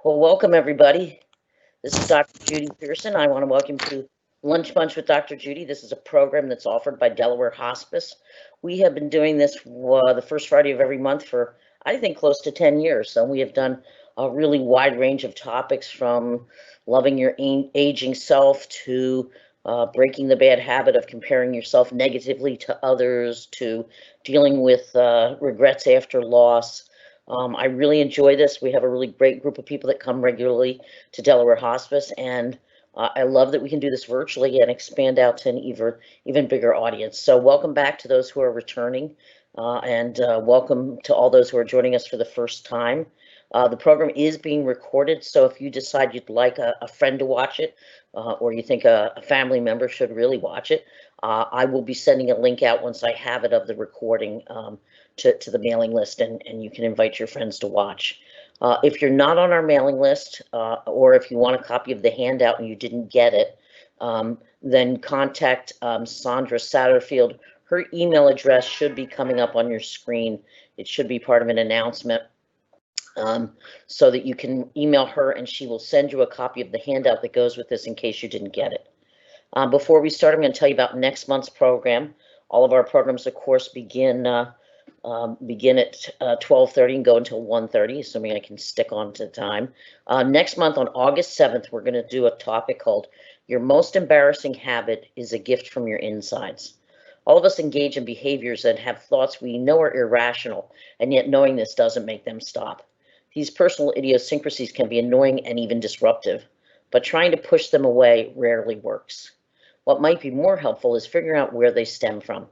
Well, welcome everybody. This is Dr. Judy Pearson. I want to welcome you to Lunch Bunch with Dr. Judy. This is a program that's offered by Delaware Hospice. We have been doing this the first Friday of every month for, I think, close to 10 years. So we have done a really wide range of topics from loving your aging self to breaking the bad habit of comparing yourself negatively to others to dealing with regrets after loss. I really enjoy this. We have a really great group of people that come regularly to Delaware Hospice, and I love that we can do this virtually and expand out to an even bigger audience. So welcome back to those who are returning, and welcome to all those who are joining us for the first time. The program is being recorded, so if you decide you'd like a friend to watch it, or you think a family member should really watch it, I will be sending a link out once I have it of the recording. To the mailing list, and you can invite your friends to watch. If you're not on our mailing list, or if you want a copy of the handout and you didn't get it, then contact Sandra Satterfield. Her email address should be coming up on your screen. It should be part of an announcement, so that you can email her and she will send you a copy of the handout that goes with this in case you didn't get it. Before we start, I'm going to tell you about next month's program. All of our programs, of course, begin at 12:30 and go until 1:30, assuming I can stick on to time. Next month on August 7th, we're going to do a topic called Your Most Embarrassing Habit is a Gift from Your Insides. All of us engage in behaviors and have thoughts we know are irrational, and yet knowing this doesn't make them stop. These personal idiosyncrasies can be annoying and even disruptive, but trying to push them away rarely works. What might be more helpful is figuring out where they stem from.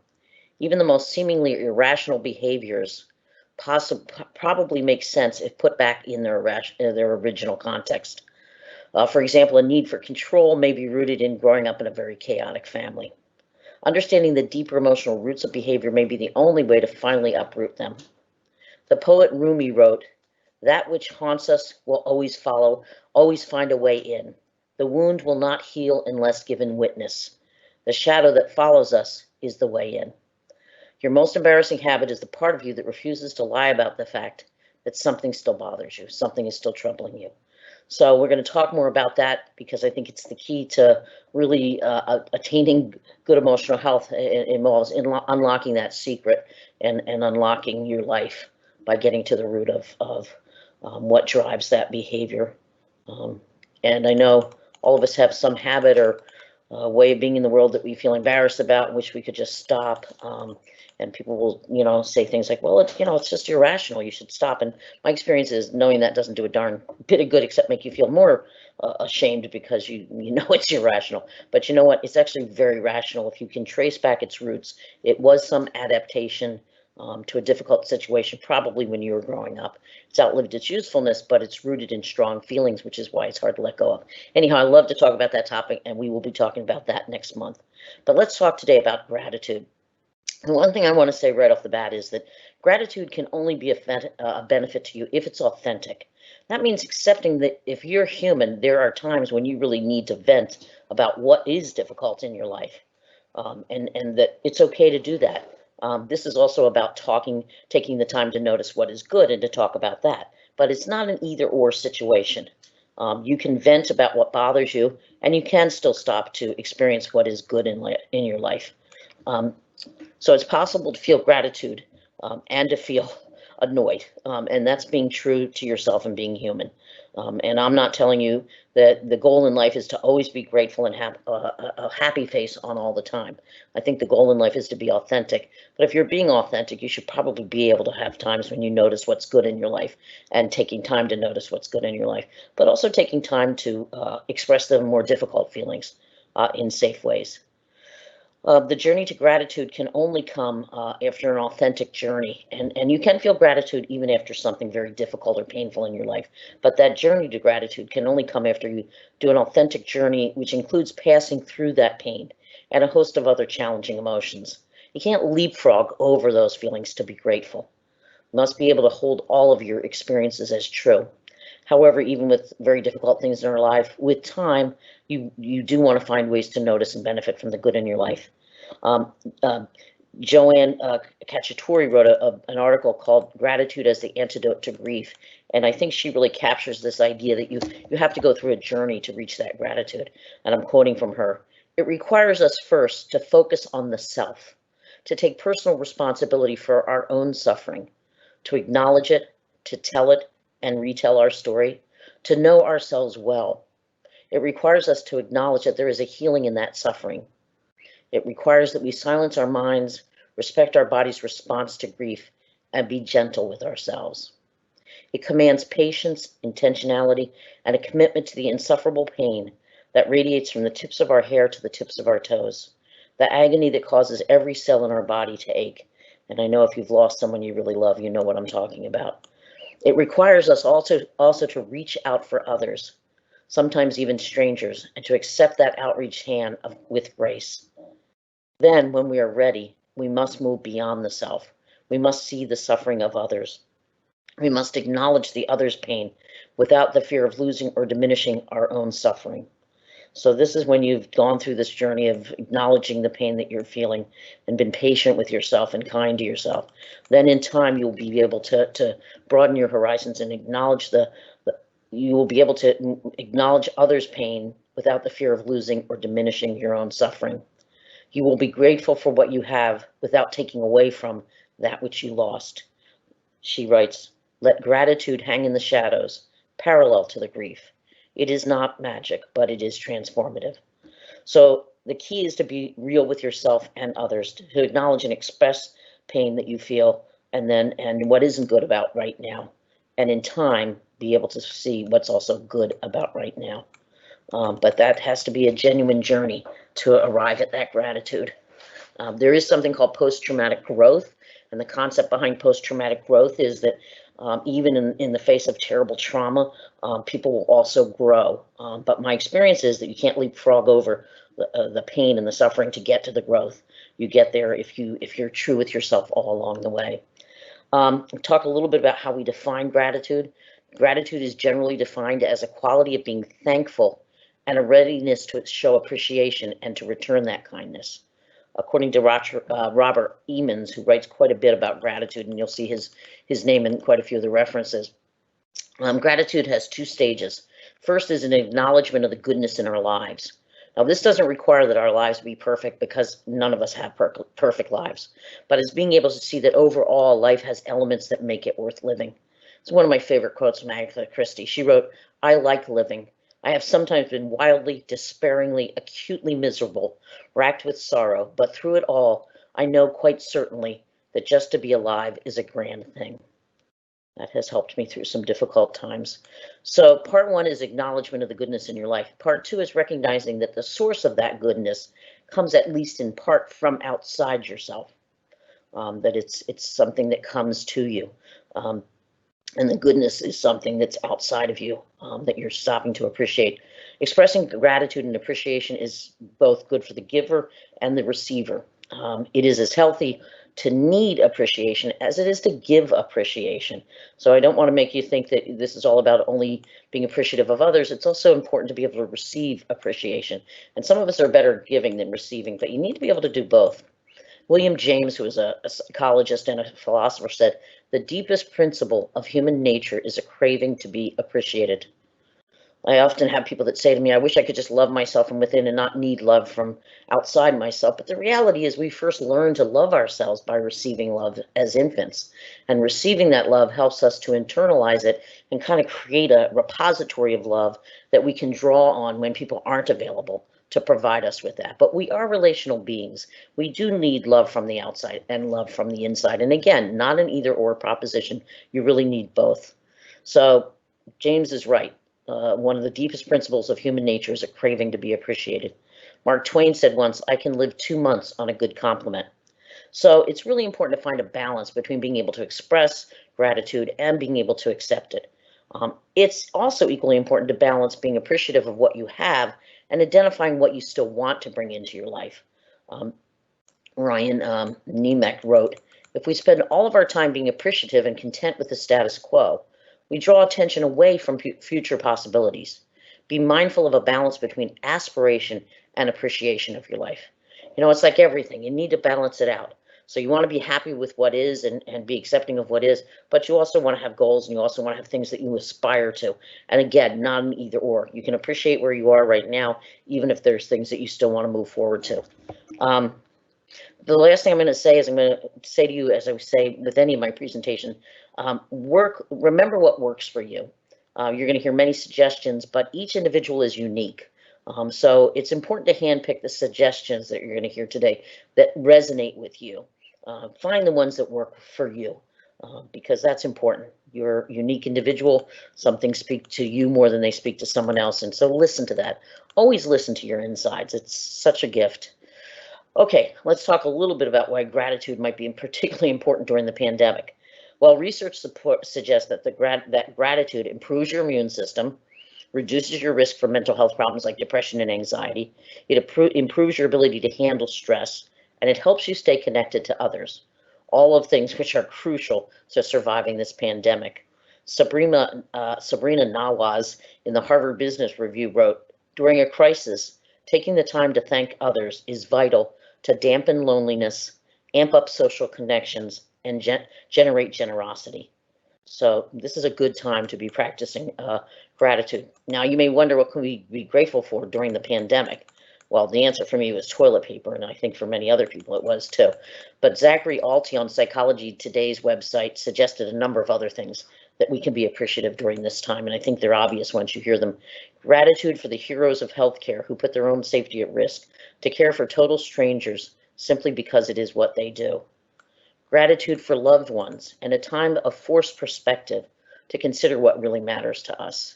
Even the most seemingly irrational behaviors probably make sense if put back in their original context. For example, a need for control may be rooted in growing up in a very chaotic family. Understanding the deeper emotional roots of behavior may be the only way to finally uproot them. The poet Rumi wrote, "That which haunts us will always find a way in. The wound will not heal unless given witness. The shadow that follows us is the way in." Your most embarrassing habit is the part of you that refuses to lie about the fact that something still bothers you, something is still troubling you. So we're going to talk more about that because I think it's the key to really attaining good emotional health. It involves unlocking that secret and unlocking your life by getting to the root of what drives that behavior. And I know all of us have some habit or way of being in the world that we feel embarrassed about, which we could just stop. And people will, say things like, well, it's just irrational. You should stop. And my experience is knowing that doesn't do a darn bit of good except make you feel more ashamed because you know it's irrational. But you know what? It's actually very rational. If you can trace back its roots, it was some adaptation to a difficult situation, probably when you were growing up. It's outlived its usefulness, but it's rooted in strong feelings, which is why it's hard to let go of. Anyhow, I love to talk about that topic, and we will be talking about that next month. But let's talk today about gratitude. And one thing I want to say right off the bat is that gratitude can only be a benefit to you if it's authentic. That means accepting that if you're human, there are times when you really need to vent about what is difficult in your life, and that it's okay to do that. This is also about taking the time to notice what is good and to talk about that. But it's not an either or situation. You can vent about what bothers you, and you can still stop to experience what is good in your life. Um, so it's possible to feel gratitude and to feel annoyed, and that's being true to yourself and being human. And I'm not telling you that the goal in life is to always be grateful and have a happy face on all the time. I think the goal in life is to be authentic. But if you're being authentic, you should probably be able to have times when you notice what's good in your life and taking time to notice what's good in your life, but also taking time to express the more difficult feelings in safe ways. The journey to gratitude can only come after an authentic journey, and you can feel gratitude even after something very difficult or painful in your life. But that journey to gratitude can only come after you do an authentic journey, which includes passing through that pain and a host of other challenging emotions. You can't leapfrog over those feelings to be grateful. You must be able to hold all of your experiences as true. However, even with very difficult things in our life, with time, you do want to find ways to notice and benefit from the good in your life. Um, uh, Joanne Cacciatore wrote an article called Gratitude as the Antidote to Grief. And I think she really captures this idea that you have to go through a journey to reach that gratitude. And I'm quoting from her. It requires us first to focus on the self, to take personal responsibility for our own suffering, to acknowledge it, to tell it and retell our story, to know ourselves well. It requires us to acknowledge that there is a healing in that suffering. It requires that we silence our minds, respect our body's response to grief, and be gentle with ourselves. It commands patience, intentionality, and a commitment to the insufferable pain that radiates from the tips of our hair to the tips of our toes, the agony that causes every cell in our body to ache. And I know if you've lost someone you really love, you know what I'm talking about. It requires us also to reach out for others, sometimes even strangers, and to accept that outreached hand with grace. Then, when we are ready, we must move beyond the self. We must see the suffering of others. We must acknowledge the other's pain without the fear of losing or diminishing our own suffering. So this is when you've gone through this journey of acknowledging the pain that you're feeling and been patient with yourself and kind to yourself. Then in time, you'll be able to broaden your horizons and acknowledge you will be able to acknowledge others' pain without the fear of losing or diminishing your own suffering. You will be grateful for what you have without taking away from that which you lost. She writes, let gratitude hang in the shadows, parallel to the grief. It is not magic, but it is transformative. So the key is to be real with yourself and others, to acknowledge and express pain that you feel, and what isn't good about right now. And in time, be able to see what's also good about right now. But that has to be a genuine journey to arrive at that gratitude. There is something called post-traumatic growth, and the concept behind post-traumatic growth is that even in the face of terrible trauma, people will also grow. But my experience is that you can't leapfrog over the pain and the suffering to get to the growth. You get there if you're true with yourself all along the way. Talk a little bit about how we define gratitude. Gratitude is generally defined as a quality of being thankful and a readiness to show appreciation and to return that kindness. According to Robert Emmons, who writes quite a bit about gratitude, and you'll see his name in quite a few of the references, gratitude has two stages. First is an acknowledgement of the goodness in our lives. Now, this doesn't require that our lives be perfect because none of us have perfect lives, but it's being able to see that overall life has elements that make it worth living. It's one of my favorite quotes from Agatha Christie. She wrote, I like living. I have sometimes been wildly, despairingly, acutely miserable, racked with sorrow, but through it all, I know quite certainly that just to be alive is a grand thing. That has helped me through some difficult times. So part one is acknowledgement of the goodness in your life. Part two is recognizing that the source of that goodness comes at least in part from outside yourself, that it's something that comes to you. And the goodness is something that's outside of you, that you're stopping to appreciate. Expressing gratitude and appreciation is both good for the giver and the receiver. It is as healthy to need appreciation as it is to give appreciation. So I don't want to make you think that this is all about only being appreciative of others. It's also important to be able to receive appreciation. And some of us are better giving than receiving, but you need to be able to do both. William James, who is a psychologist and a philosopher, said, the deepest principle of human nature is a craving to be appreciated. I often have people that say to me, I wish I could just love myself from within and not need love from outside myself. But the reality is we first learn to love ourselves by receiving love as infants. And receiving that love helps us to internalize it and kind of create a repository of love that we can draw on when people aren't available to provide us with that. But we are relational beings. We do need love from the outside and love from the inside. And again, not an either or proposition. You really need both. So James is right. One of the deepest principles of human nature is a craving to be appreciated. Mark Twain said once, I can live 2 months on a good compliment. So it's really important to find a balance between being able to express gratitude and being able to accept it. It's also equally important to balance being appreciative of what you have and identifying what you still want to bring into your life. Ryan Nemec wrote, if we spend all of our time being appreciative and content with the status quo, we draw attention away from future possibilities. Be mindful of a balance between aspiration and appreciation of your life. You know, it's like everything. You need to balance it out. So you want to be happy with what is and be accepting of what is, but you also want to have goals and you also want to have things that you aspire to. And again, not an either or. You can appreciate where you are right now, even if there's things that you still want to move forward to. The last thing I'm going to say is I'm going to say to you, as I say with any of my presentation, remember what works for you. You're going to hear many suggestions, but each individual is unique. So it's important to handpick the suggestions that you're going to hear today that resonate with you. Find the ones that work for you, because that's important. You're a unique individual. Some things speak to you more than they speak to someone else, and so listen to that. Always listen to your insides. It's such a gift. Okay, let's talk a little bit about why gratitude might be particularly important during the pandemic. Well, research suggests that that gratitude improves your immune system, reduces your risk for mental health problems like depression and anxiety. It improves your ability to handle stress, and it helps you stay connected to others. All of things which are crucial to surviving this pandemic. Sabrina Nawaz in the Harvard Business Review wrote, "During a crisis, taking the time to thank others is vital to dampen loneliness, amp up social connections, and generate generosity." So this is a good time to be practicing gratitude. Now you may wonder, what can we be grateful for during the pandemic? Well, the answer for me was toilet paper, and I think for many other people it was too. But Zachary Alty on Psychology Today's website suggested a number of other things that we can be appreciative during this time, and I think they're obvious once you hear them. Gratitude for the heroes of healthcare who put their own safety at risk to care for total strangers simply because it is what they do. Gratitude for loved ones and a time of forced perspective to consider what really matters to us.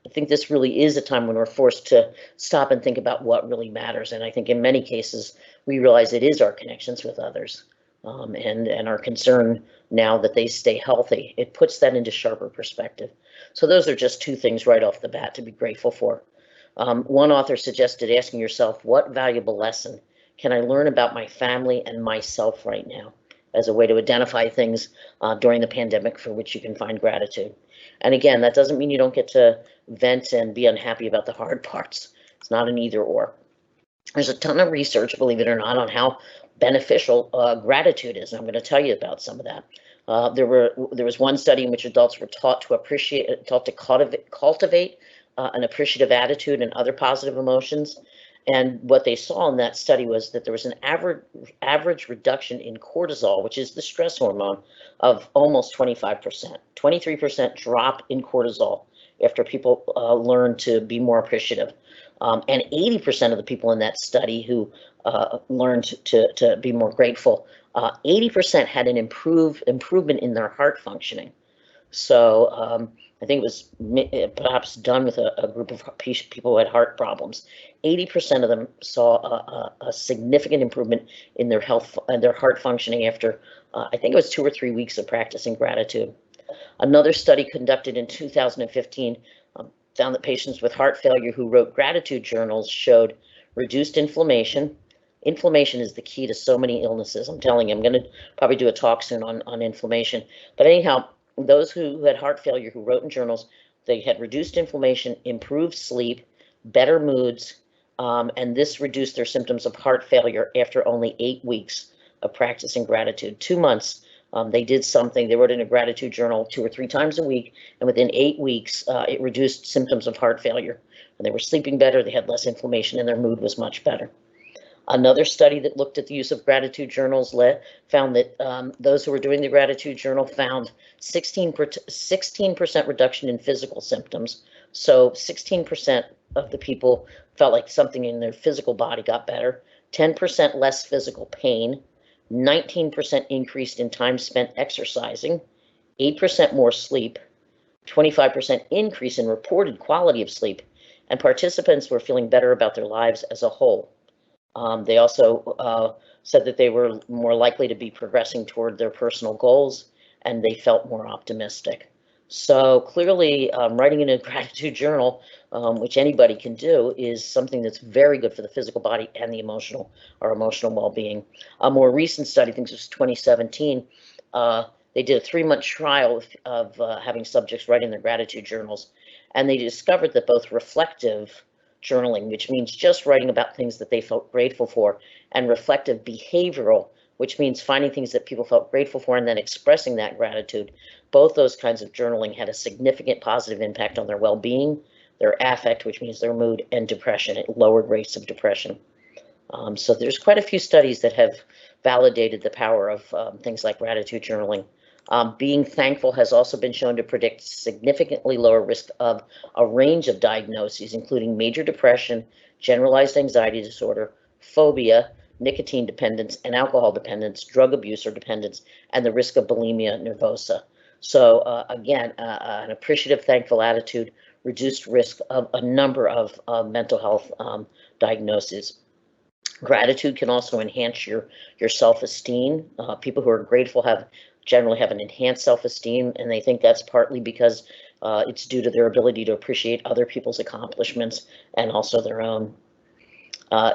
I think this really is a time when we're forced to stop and think about what really matters. And I think in many cases, we realize it is our connections with others and our concern now that they stay healthy. It puts that into sharper perspective. So those are just two things right off the bat to be grateful for. One author suggested asking yourself, what valuable lesson can I learn about my family and myself right now, as a way to identify things during the pandemic for which you can find gratitude. And again, that doesn't mean you don't get to vent and be unhappy about the hard parts. It's not an either or. There's a ton of research, believe it or not, on how beneficial gratitude is. And I'm going to tell you about some of that. There was one study in which adults were taught to cultivate an appreciative attitude and other positive emotions. And what they saw in that study was that there was an average reduction in cortisol, which is the stress hormone, of almost 25%, 23% drop in cortisol after people learned to be more appreciative. And 80% of the people in that study who learned to be more grateful, 80% had an improvement in their heart functioning. So I think it was perhaps done with a group of people who had heart problems. 80% of them saw a significant improvement in their health and their heart functioning after, I think it was 2 or 3 weeks of practicing gratitude. Another study conducted in 2015 found that patients with heart failure who wrote gratitude journals showed reduced inflammation. Inflammation is the key to so many illnesses. I'm telling you, I'm going to probably do a talk soon on inflammation. But anyhow, those who had heart failure who wrote in journals, they had reduced inflammation, improved sleep, better moods, and this reduced their symptoms of heart failure after only 8 weeks of practicing gratitude. 2 months, they did something. They wrote in a gratitude journal 2 or 3 times a week, and within 8 weeks, it reduced symptoms of heart failure. And they were sleeping better, they had less inflammation, and their mood was much better. Another study that looked at the use of gratitude journals found that those who were doing the gratitude journal found 16% reduction in physical symptoms. So 16% of the people felt like something in their physical body got better, 10% less physical pain, 19% increase in time spent exercising, 8% more sleep, 25% increase in reported quality of sleep, and participants were feeling better about their lives as a whole. They also said that they were more likely to be progressing toward their personal goals, and they felt more optimistic. So clearly, writing in a gratitude journal, which anybody can do, is something that's very good for the physical body and the emotional well-being. A more recent study, I think it was 2017, they did a 3-month trial of having subjects write in their gratitude journals, and they discovered that both reflective journaling, which means just writing about things that they felt grateful for, and reflective behavioral which means finding things that people felt grateful for and then expressing that gratitude. Both those kinds of journaling had a significant positive impact on their well-being, their affect, which means their mood, and depression. It lowered rates of depression. So there's quite a few studies that have validated the power of things like gratitude journaling. Being thankful has also been shown to predict significantly lower risk of a range of diagnoses, including major depression, generalized anxiety disorder, phobia, nicotine dependence and alcohol dependence, drug abuse or dependence, and the risk of bulimia nervosa. So again, an appreciative, thankful attitude, reduced risk of a number of mental health diagnoses. Gratitude can also enhance your self-esteem. People who are grateful generally have an enhanced self-esteem, and they think that's partly because it's due to their ability to appreciate other people's accomplishments and also their own.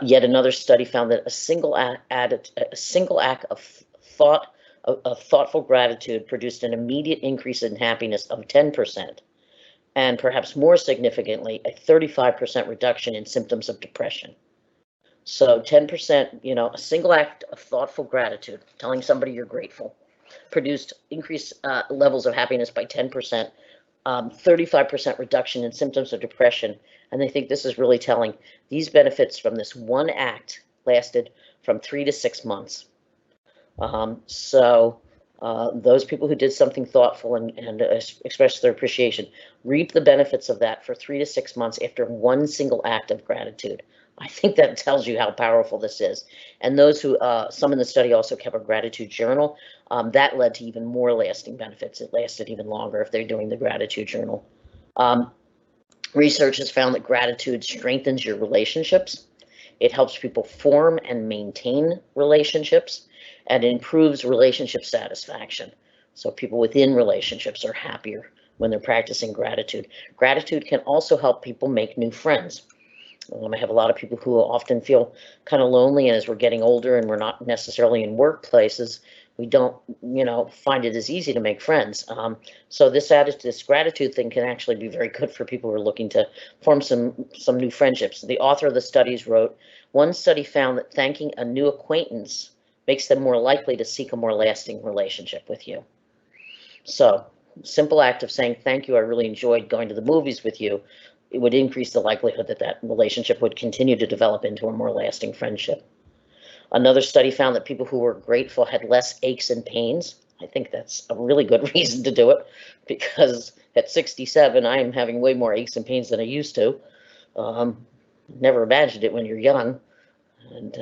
Yet another study found that a single act of thoughtful gratitude produced an immediate increase in happiness of 10%, and perhaps more significantly, a 35% reduction in symptoms of depression. So 10%, a single act of thoughtful gratitude, telling somebody you're grateful, produced increased levels of happiness by 10%, 35% reduction in symptoms of depression. And they think this is really telling. These benefits from this one act lasted from 3 to 6 months. Those people who did something thoughtful and expressed their appreciation reap the benefits of that for 3 to 6 months after one single act of gratitude. I think that tells you how powerful this is. And those who, some in the study also kept a gratitude journal, that led to even more lasting benefits. It lasted even longer if they're doing the gratitude journal. Research has found that gratitude strengthens your relationships. It helps people form and maintain relationships, and improves relationship satisfaction. So people within relationships are happier when they're practicing gratitude. Gratitude can also help people make new friends. I have a lot of people who often feel kind of lonely, and as we're getting older and we're not necessarily in workplaces, we don't, find it as easy to make friends. So this gratitude thing can actually be very good for people who are looking to form some new friendships. The author of the studies wrote, one study found that thanking a new acquaintance makes them more likely to seek a more lasting relationship with you. So simple act of saying, thank you, I really enjoyed going to the movies with you. It would increase the likelihood that that relationship would continue to develop into a more lasting friendship. Another study found that people who were grateful had less aches and pains. I think that's a really good reason to do it, because at 67, I am having way more aches and pains than I used to. Never imagined it when you're young, and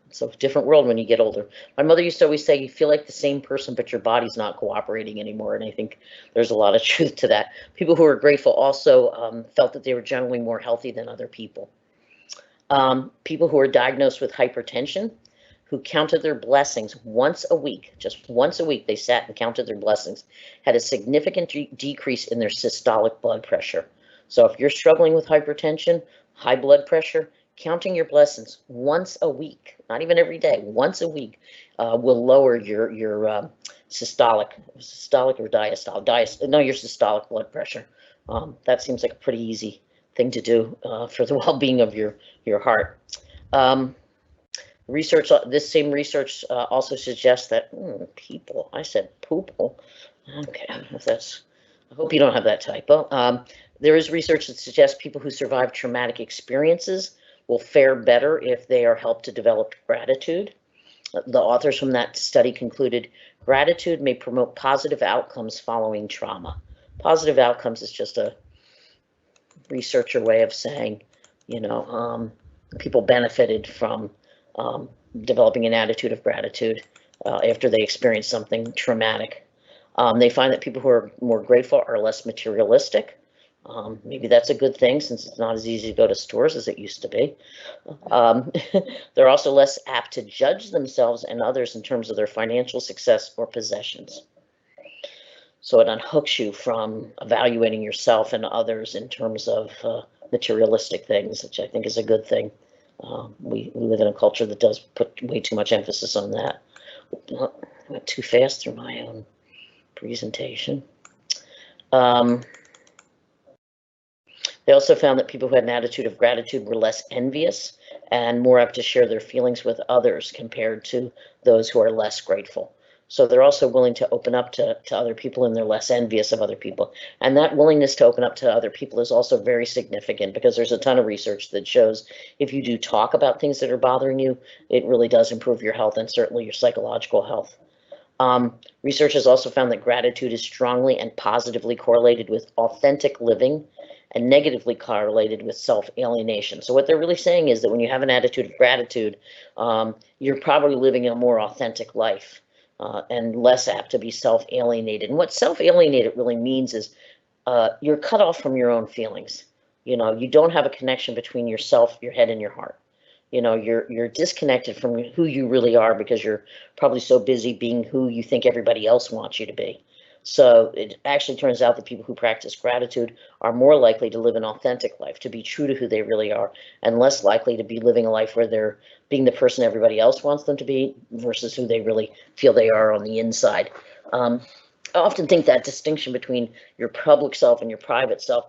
it's a different world when you get older. My mother used to always say, you feel like the same person, but your body's not cooperating anymore. And I think there's a lot of truth to that. People who are grateful also felt that they were generally more healthy than other people. People who are diagnosed with hypertension, who counted their blessings once a week, just once a week, they sat and counted their blessings, had a significant decrease in their systolic blood pressure. So if you're struggling with hypertension, high blood pressure, counting your blessings once a week, not even every day, once a week, will lower your systolic or diastolic, your systolic blood pressure. That seems like a pretty easy thing to do for the well-being of your heart. This same research also suggests that I said poople. Okay, I hope you don't have that typo. There is research that suggests people who survive traumatic experiences will fare better if they are helped to develop gratitude. The authors from that study concluded gratitude may promote positive outcomes following trauma. Positive outcomes is just a researcher way of saying, people benefited from developing an attitude of gratitude after they experience something traumatic. They find that people who are more grateful are less materialistic. Maybe that's a good thing, since it's not as easy to go to stores as it used to be. They're also less apt to judge themselves and others in terms of their financial success or possessions. So it unhooks you from evaluating yourself and others in terms of materialistic things, which I think is a good thing. We live in a culture that does put way too much emphasis on that. I went too fast through my own presentation. They also found that people who had an attitude of gratitude were less envious and more apt to share their feelings with others compared to those who are less grateful. So they're also willing to open up to other people, and they're less envious of other people. And that willingness to open up to other people is also very significant, because there's a ton of research that shows if you do talk about things that are bothering you, it really does improve your health and certainly your psychological health. Research has also found that gratitude is strongly and positively correlated with authentic living and negatively correlated with self-alienation. So what they're really saying is that when you have an attitude of gratitude, you're probably living a more authentic life, and less apt to be self-alienated. And what self-alienated really means is you're cut off from your own feelings. You don't have a connection between yourself, your head, and your heart. You're disconnected from who you really are, because you're probably so busy being who you think everybody else wants you to be. So it actually turns out that people who practice gratitude are more likely to live an authentic life, to be true to who they really are, and less likely to be living a life where they're being the person everybody else wants them to be versus who they really feel they are on the inside. I often think that distinction between your public self and your private self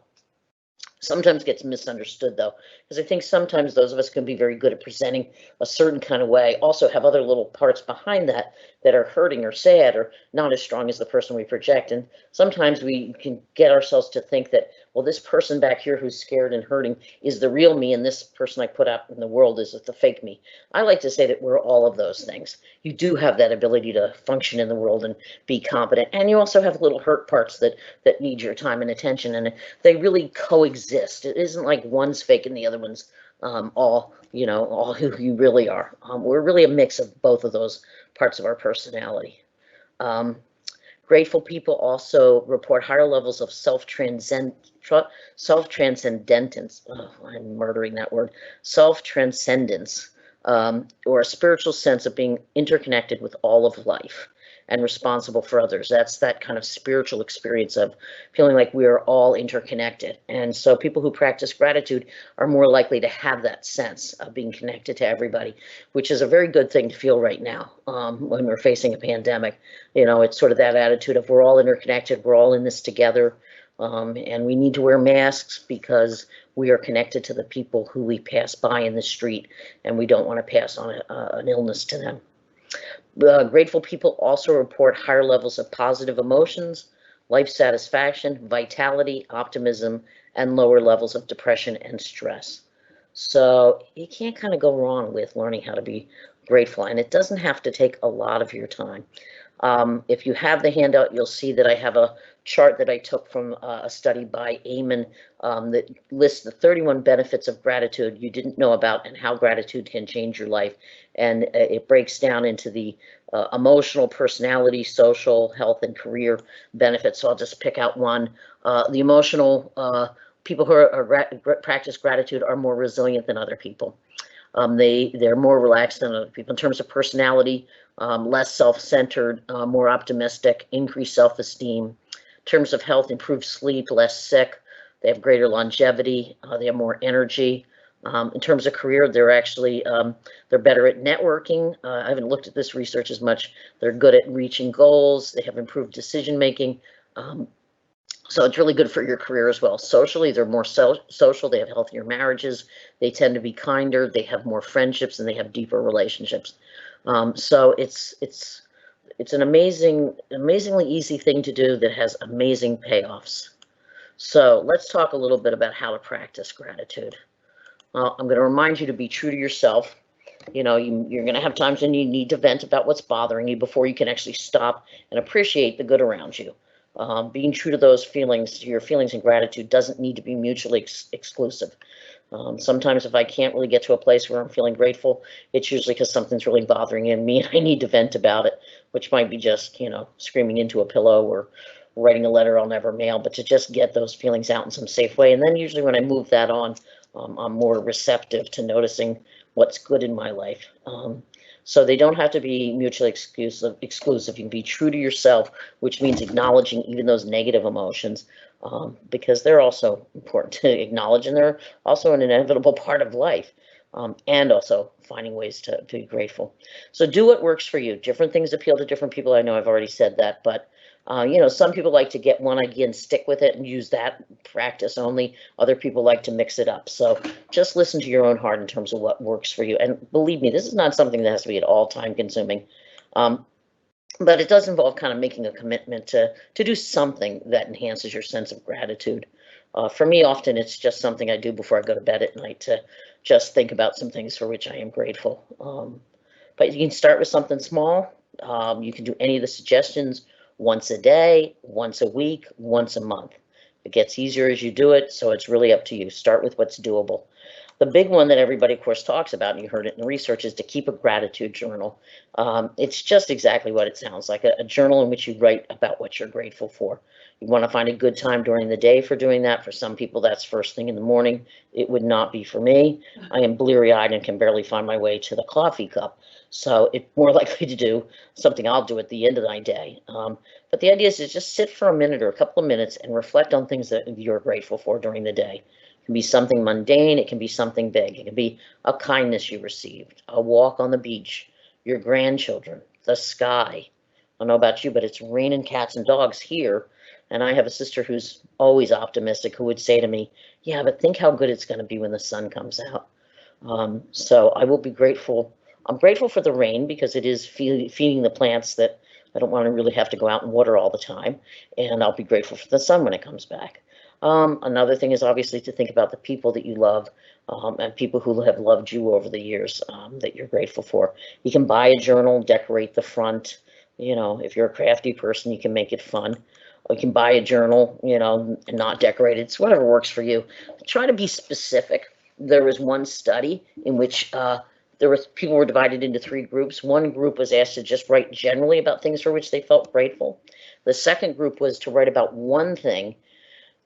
sometimes gets misunderstood, though, because I think sometimes those of us can be very good at presenting a certain kind of way, also have other little parts behind that that are hurting or sad or not as strong as the person we project. And sometimes we can get ourselves to think that, well, this person back here who's scared and hurting is the real me, and this person I put out in the world is the fake me. I like to say that we're all of those things. You do have that ability to function in the world and be competent, and you also have little hurt parts that need your time and attention, and they really coexist. It isn't like one's fake and the other one's all who you really are. We're really a mix of both of those parts of our personality. Um, Grateful people also report higher levels of self-transcendence. Oh, I'm murdering that word. Self-transcendence, or a spiritual sense of being interconnected with all of life and responsible for others. That's that kind of spiritual experience of feeling like we are all interconnected. And so people who practice gratitude are more likely to have that sense of being connected to everybody, which is a very good thing to feel right now, when we're facing a pandemic. It's sort of that attitude of we're all interconnected, we're all in this together, and we need to wear masks because we are connected to the people who we pass by in the street, and we don't want to pass on an illness to them. Grateful people also report higher levels of positive emotions, life satisfaction, vitality, optimism, and lower levels of depression and stress. So you can't kind of go wrong with learning how to be grateful, and it doesn't have to take a lot of your time. If you have the handout, you'll see that I have a chart that I took from a study by Amen, that lists the 31 benefits of gratitude you didn't know about and how gratitude can change your life. And it breaks down into the emotional, personality, social, health, and career benefits. So I'll just pick out one. The emotional, people who practice gratitude are more resilient than other people. They're more relaxed than other people in terms of personality, less self-centered, more optimistic, increased self-esteem. In terms of health, improved sleep, less sick. They have greater longevity. They have more energy. In terms of career, they're better at networking. I haven't looked at this research as much. They're good at reaching goals. They have improved decision making. So it's really good for your career as well. Socially, they're more social. They have healthier marriages. They tend to be kinder. They have more friendships, and they have deeper relationships. So it's an amazingly easy thing to do that has amazing payoffs. So let's talk a little bit about how to practice gratitude. I'm going to remind you to be true to yourself. You're going to have times when you need to vent about what's bothering you before you can actually stop and appreciate the good around you. Being true to those feelings, your feelings and gratitude, doesn't need to be mutually exclusive. Sometimes if I can't really get to a place where I'm feeling grateful, it's usually because something's really bothering me and I need to vent about it, which might be just, screaming into a pillow or writing a letter I'll never mail, but to just get those feelings out in some safe way. And then usually when I move that on, I'm more receptive to noticing what's good in my life. So they don't have to be mutually exclusive. You can be true to yourself, which means acknowledging even those negative emotions, because they're also important to acknowledge, and they're also an inevitable part of life, and also finding ways to be grateful. So do what works for you. Different things appeal to different people. I know I've already said that, but Some people like to get one idea and stick with it and use that practice only. Other people like to mix it up. So just listen to your own heart in terms of what works for you. And believe me, this is not something that has to be at all time consuming. But it does involve kind of making a commitment to do something that enhances your sense of gratitude. For me, often it's just something I do before I go to bed at night to just think about some things for which I am grateful. But you can start with something small. You can do any of the suggestions once a day, once a week, once a month. It gets easier as you do it, so it's really up to you. Start with what's doable. The big one that everybody, of course, talks about, and you heard it in the research, is to keep a gratitude journal. It's just exactly what it sounds like, a journal in which you write about what you're grateful for. You want to find a good time during the day for doing that. For some people, that's first thing in the morning. It would not be for me. I am bleary-eyed and can barely find my way to the coffee cup. So it's more likely to do something I'll do at the end of my day. But the idea is to just sit for a minute or a couple of minutes and reflect on things that you're grateful for during the day. It can be something mundane, it can be something big. It can be a kindness you received, a walk on the beach, your grandchildren, the sky. I don't know about you, but it's raining cats and dogs here. And I have a sister who's always optimistic, who would say to me, yeah, but think how good it's going to be when the sun comes out. So I will be grateful. I'm grateful for the rain because it is feeding the plants that I don't want to really have to go out and water all the time. And I'll be grateful for the sun when it comes back. Another thing is obviously to think about the people that you love, and people who have loved you over the years, that you're grateful for. You can buy a journal, decorate the front. If you're a crafty person, you can make it fun. Or you can buy a journal, and not decorate it. It's whatever works for you. Try to be specific. There was one study in which people were divided into 3 groups. One group was asked to just write generally about things for which they felt grateful. The second group was to write about one thing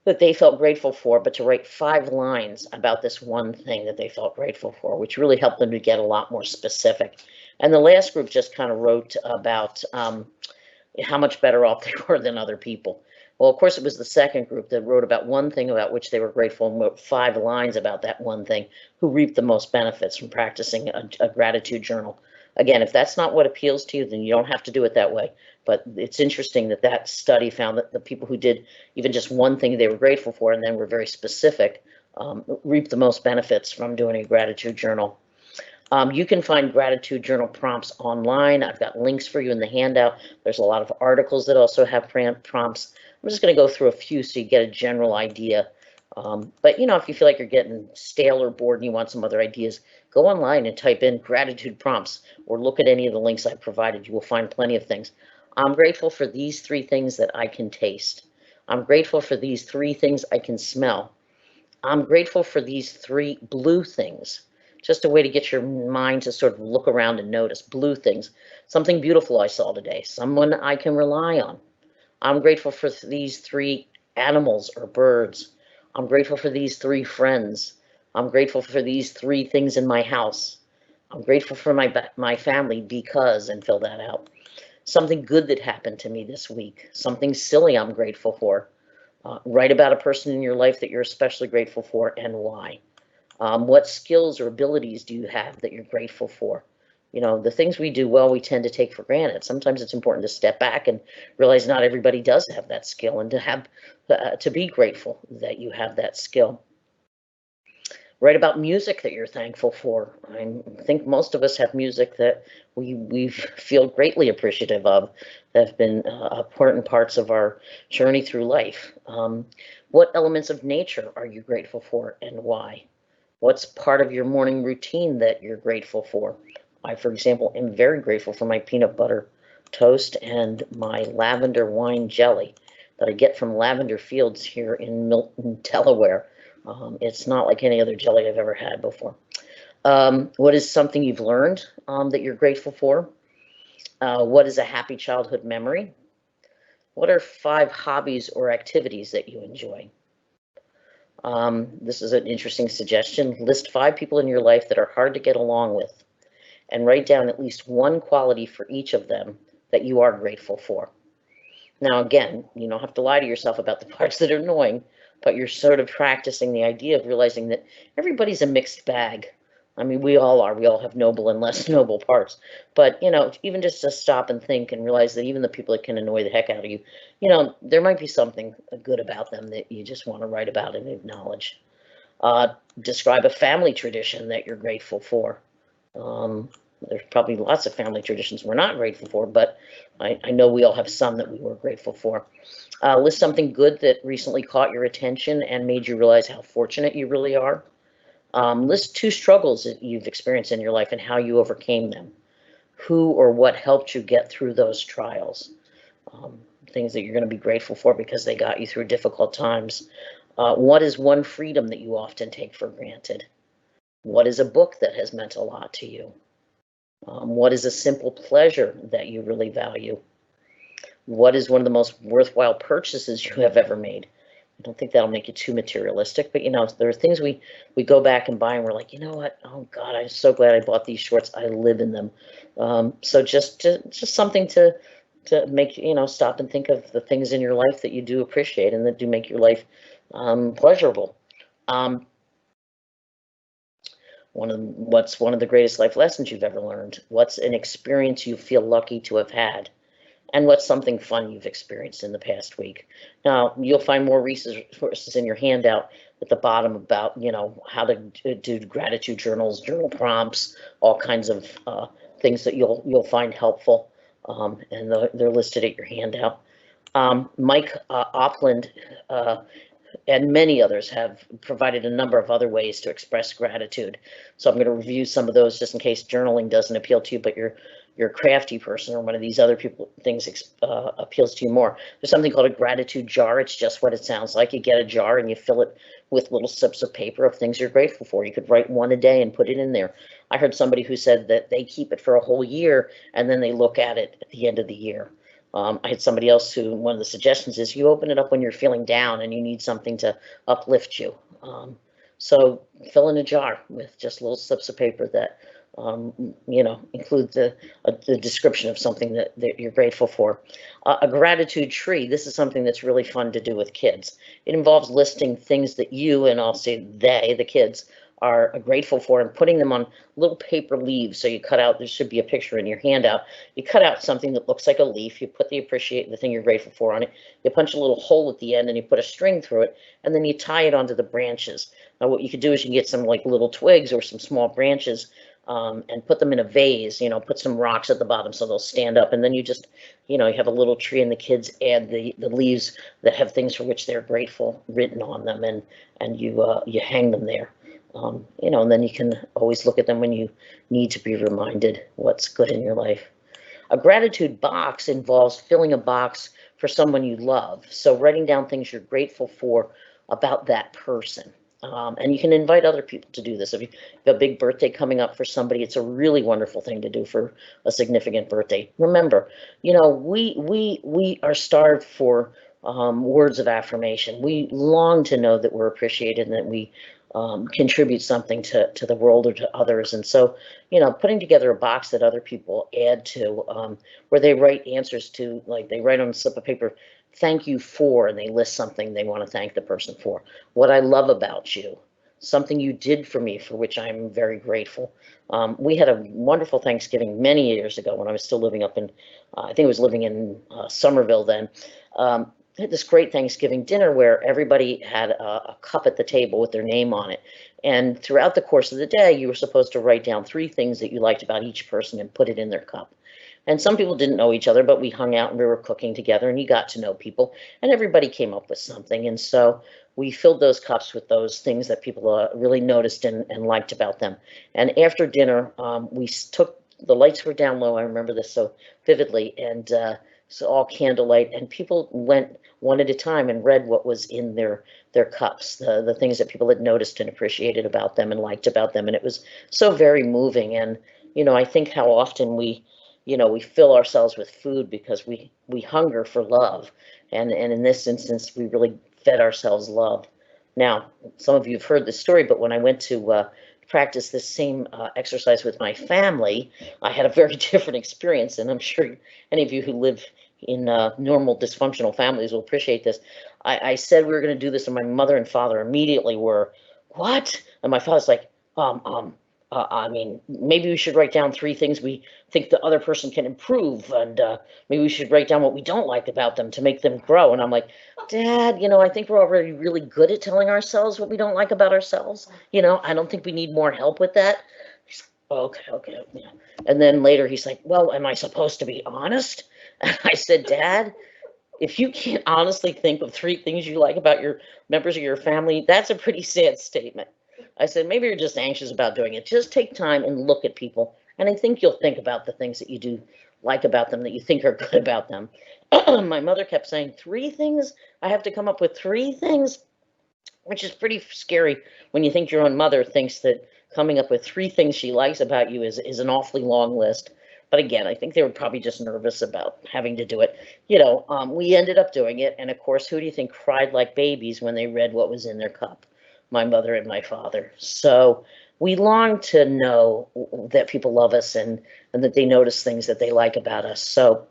that they felt grateful for, but to write 5 lines about this one thing that they felt grateful for, which really helped them to get a lot more specific. And the last group just kind of wrote about how much better off they were than other people. Well, of course, it was the second group that wrote about one thing about which they were grateful and wrote 5 lines about that one thing, who reaped the most benefits from practicing a gratitude journal. Again, if that's not what appeals to you, then you don't have to do it that way. But it's interesting that that study found that the people who did even just one thing they were grateful for and then were very specific reaped the most benefits from doing a gratitude journal. You can find gratitude journal prompts online. I've got links for you in the handout. There's a lot of articles that also have prompts. I'm just going to go through a few so you get a general idea. But if you feel like you're getting stale or bored and you want some other ideas, go online and type in gratitude prompts or look at any of the links I provided. You will find plenty of things. I'm grateful for these 3 things that I can taste. I'm grateful for these 3 things I can smell. I'm grateful for these 3 blue things. Just a way to get your mind to sort of look around and notice blue things. Something beautiful I saw today. Someone I can rely on. I'm grateful for these 3 animals or birds. I'm grateful for these 3 friends. I'm grateful for these 3 things in my house. I'm grateful for my family because, and fill that out. Something good that happened to me this week. Something silly I'm grateful for. Write about a person in your life that you're especially grateful for and why. What skills or abilities do you have that you're grateful for? The things we do well, we tend to take for granted. Sometimes it's important to step back and realize not everybody does have that skill, and to be grateful that you have that skill. Write about music that you're thankful for. I think most of us have music that we feel greatly appreciative of, that have been important parts of our journey through life. What elements of nature are you grateful for and why? What's part of your morning routine that you're grateful for? I, for example, am very grateful for my peanut butter toast and my lavender wine jelly that I get from Lavender Fields here in Milton, Delaware. It's not like any other jelly I've ever had before. What is something you've learned that you're grateful for? What is a happy childhood memory? What are 5 hobbies or activities that you enjoy? This is an interesting suggestion. List 5 people in your life that are hard to get along with and write down at least one quality for each of them that you are grateful for. Now, again, you don't have to lie to yourself about the parts that are annoying, but you're sort of practicing the idea of realizing that everybody's a mixed bag. I mean, we all are. We all have noble and less noble parts. But, even just to stop and think and realize that even the people that can annoy the heck out of you, there might be something good about them that you just want to write about and acknowledge. Describe a family tradition that you're grateful for. There's probably lots of family traditions we're not grateful for, but I know we all have some that we were grateful for. List something good that recently caught your attention and made you realize how fortunate you really are. List 2 struggles that you've experienced in your life and how you overcame them. Who or what helped you get through those trials? Things that you're going to be grateful for because they got you through difficult times. What is one freedom that you often take for granted? What is a book that has meant a lot to you? What is a simple pleasure that you really value? What is one of the most worthwhile purchases you have ever made? I don't think that'll make it too materialistic, but there are things we go back and buy and we're like, you know what? Oh God, I'm so glad I bought these shorts. I live in them. So just something to make stop and think of the things in your life that you do appreciate and that do make your life pleasurable. What's one of the greatest life lessons you've ever learned? What's an experience you feel lucky to have had? And what's something fun you've experienced in the past week? Now, you'll find more resources in your handout at the bottom about, how to do gratitude journals, journal prompts, all kinds of things that you'll find helpful, and they're listed at your handout. Mike Opland and many others have provided a number of other ways to express gratitude. So I'm going to review some of those just in case journaling doesn't appeal to you, but you're a crafty person or one of these other things appeals to you more. There's something called a gratitude jar. It's just what it sounds like. You get a jar and you fill it with little slips of paper of things you're grateful for. You could write one a day and put it in there. I heard somebody who said that they keep it for a whole year and then they look at it at the end of the year. I had somebody else who, one of the suggestions is you open it up when you're feeling down and you need something to uplift you. So fill in a jar with just little slips of paper that, include the description of something that you're grateful for. A gratitude tree. This is something that's really fun to do with kids. It involves listing things that you, and I'll say they, the kids, are grateful for and putting them on little paper leaves. So you cut out, there should be a picture in your handout. You cut out something that looks like a leaf. You put the thing you're grateful for on it. You punch a little hole at the end and you put a string through it, and then you tie it onto the branches. Now what you could do is you can get some like little twigs or some small branches and put them in a vase, put some rocks at the bottom so they'll stand up. And then you just, you have a little tree and the kids add the leaves that have things for which they're grateful written on them, and you hang them there. And then you can always look at them when you need to be reminded what's good in your life. A gratitude box involves filling a box for someone you love. So writing down things you're grateful for about that person. And you can invite other people to do this. If you have a big birthday coming up for somebody, it's a really wonderful thing to do for a significant birthday. Remember, we are starved for words of affirmation. We long to know that we're appreciated and that we contribute something to the world or to others. And so, putting together a box that other people add to, where they write answers to, like they write on a slip of paper, thank you for, and they list something they want to thank the person for. What I love about you, something you did for me for which I'm very grateful. We had a wonderful Thanksgiving many years ago when I was still living up in, I think I was living in Somerville then. I had this great Thanksgiving dinner where everybody had a cup at the table with their name on it. And throughout the course of the day, you were supposed to write down 3 things that you liked about each person and put it in their cup. And some people didn't know each other, but we hung out and we were cooking together and you got to know people and everybody came up with something. And so we filled those cups with those things that people really noticed and liked about them. And after dinner, the lights were down low. I remember this so vividly. And so all candlelight, and people went one at a time and read what was in their cups, the things that people had noticed and appreciated about them and liked about them. And it was so very moving. And, I think how often we fill ourselves with food because we hunger for love. And in this instance, we really fed ourselves love. Now, some of you have heard this story, but when I went to practice this same exercise with my family, I had a very different experience. And I'm sure any of you who live in normal dysfunctional families will appreciate this. I said we were going to do this, and my mother and father immediately were, what? And my father's like, I mean, maybe we should write down 3 things we think the other person can improve, and maybe we should write down what we don't like about them to make them grow. And I'm like, Dad, I think we're already really good at telling ourselves what we don't like about ourselves. I don't think we need more help with that. He's like, okay, okay. Yeah. And then later he's like, well, am I supposed to be honest? And I said, Dad, if you can't honestly think of 3 things you like about your members of your family, that's a pretty sad statement. I said, maybe you're just anxious about doing it. Just take time and look at people. And I think you'll think about the things that you do like about them, that you think are good about them. My mother kept saying, 3 things? I have to come up with 3 things, which is pretty scary when you think your own mother thinks that coming up with 3 things she likes about you is an awfully long list. But again, I think they were probably just nervous about having to do it. We ended up doing it. And of course, who do you think cried like babies when they read what was in their cup? My mother and my father. So we long to know that people love us and that they notice things that they like about us. So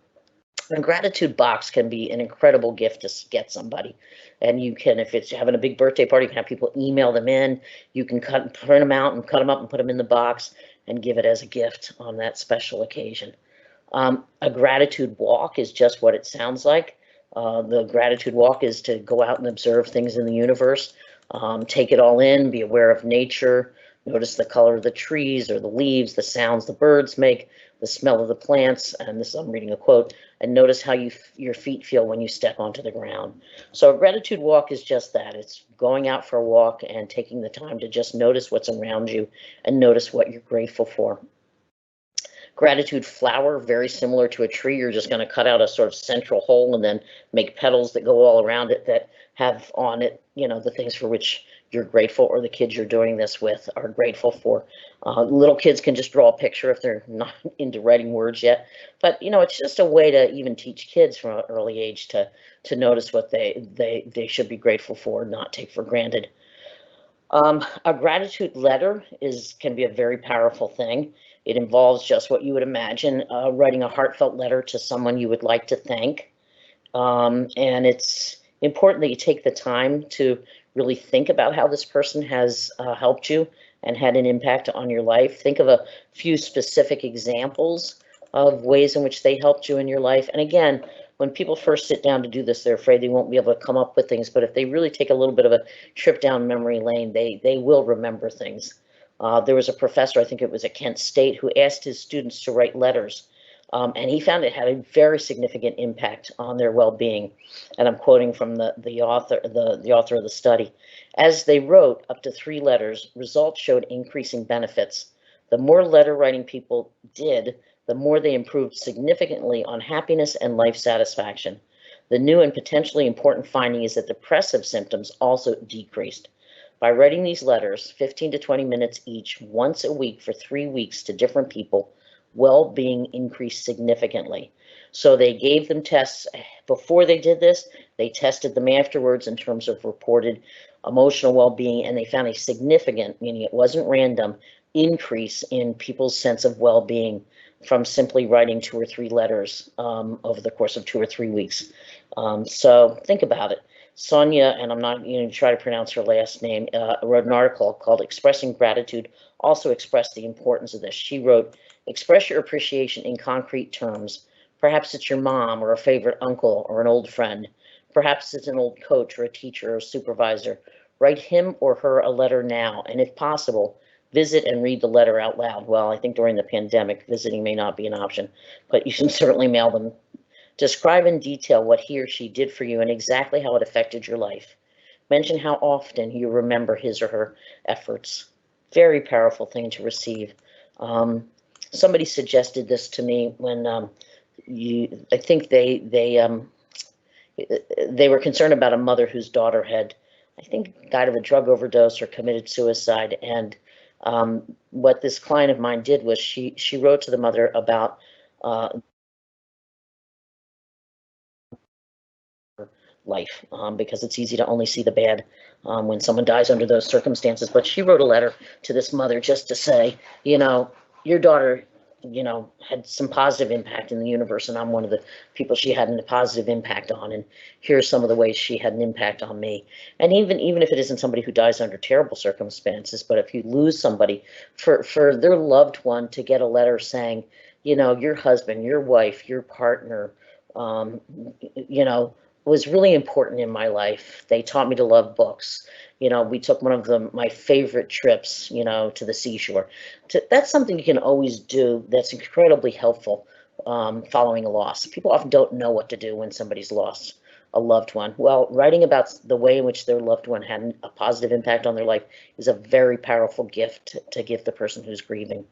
a gratitude box can be an incredible gift to get somebody. And you can, if it's having a big birthday party, you can have people email them in. You can print them out and cut them up and put them in the box and give it as a gift on that special occasion. A gratitude walk is just what it sounds like. The gratitude walk is to go out and observe things in the universe, take it all in, be aware of nature, notice the color of the trees or the leaves, the sounds the birds make, the smell of the plants, and this, I'm reading a quote, and notice how your feet feel when you step onto the ground. So a gratitude walk is just that. It's going out for a walk and taking the time to just notice what's around you and notice what you're grateful for. Gratitude flower, very similar to a tree. You're just going to cut out a sort of central hole and then make petals that go all around it that have on it, the things for which you're grateful, or the kids you're doing this with are grateful for. Little kids can just draw a picture if they're not into writing words yet. But, it's just a way to even teach kids from an early age to notice what they should be grateful for, not take for granted. A gratitude letter can be a very powerful thing. It involves just what you would imagine, writing a heartfelt letter to someone you would like to thank. And it's important that you take the time to really think about how this person has helped you and had an impact on your life. Think of a few specific examples of ways in which they helped you in your life. And again, when people first sit down to do this, they're afraid they won't be able to come up with things. But if they really take a little bit of a trip down memory lane, they will remember things. There was a professor, I think it was at Kent State, who asked his students to write letters. And he found it had a very significant impact on their well-being. And I'm quoting from the author of the study. As they wrote up to 3 letters, results showed increasing benefits. The more letter writing people did, the more they improved significantly on happiness and life satisfaction. The new and potentially important finding is that depressive symptoms also decreased. By writing these letters, 15 to 20 minutes each, once a week for 3 weeks to different people, well-being increased significantly. So they gave them tests before they did this. They tested them afterwards in terms of reported emotional well-being, and they found a significant, meaning it wasn't random, increase in people's sense of well-being from simply writing 2 or 3 letters over the course of 2 or 3 weeks. So think about it. Sonia, and I'm not going to try to pronounce her last name, wrote an article called Expressing Gratitude, also expressed the importance of this. She wrote, express your appreciation in concrete terms. Perhaps it's your mom or a favorite uncle or an old friend. Perhaps it's an old coach or a teacher or a supervisor. Write him or her a letter now, and if possible, visit and read the letter out loud. Well, I think during the pandemic, visiting may not be an option, but you can certainly mail them. Describe in detail what he or she did for you and exactly how it affected your life. Mention how often you remember his or her efforts. Very powerful thing to receive. Somebody suggested this to me when I think they were concerned about a mother whose daughter had, I think, died of a drug overdose or committed suicide. And what this client of mine did was she wrote to the mother about life, because it's easy to only see the bad when someone dies under those circumstances. But she wrote a letter to this mother just to say, your daughter had some positive impact in the universe, and I'm one of the people she had a positive impact on. And here's some of the ways she had an impact on me. And even if it isn't somebody who dies under terrible circumstances, but if you lose somebody, for their loved one to get a letter saying, your husband, your wife, your partner, um, was really important in my life. They taught me to love books. We took one of my favorite trips, to the seashore. That's something you can always do that's incredibly helpful following a loss. People often don't know what to do when somebody's lost a loved one. Well, writing about the way in which their loved one had a positive impact on their life is a very powerful gift to give the person who's grieving.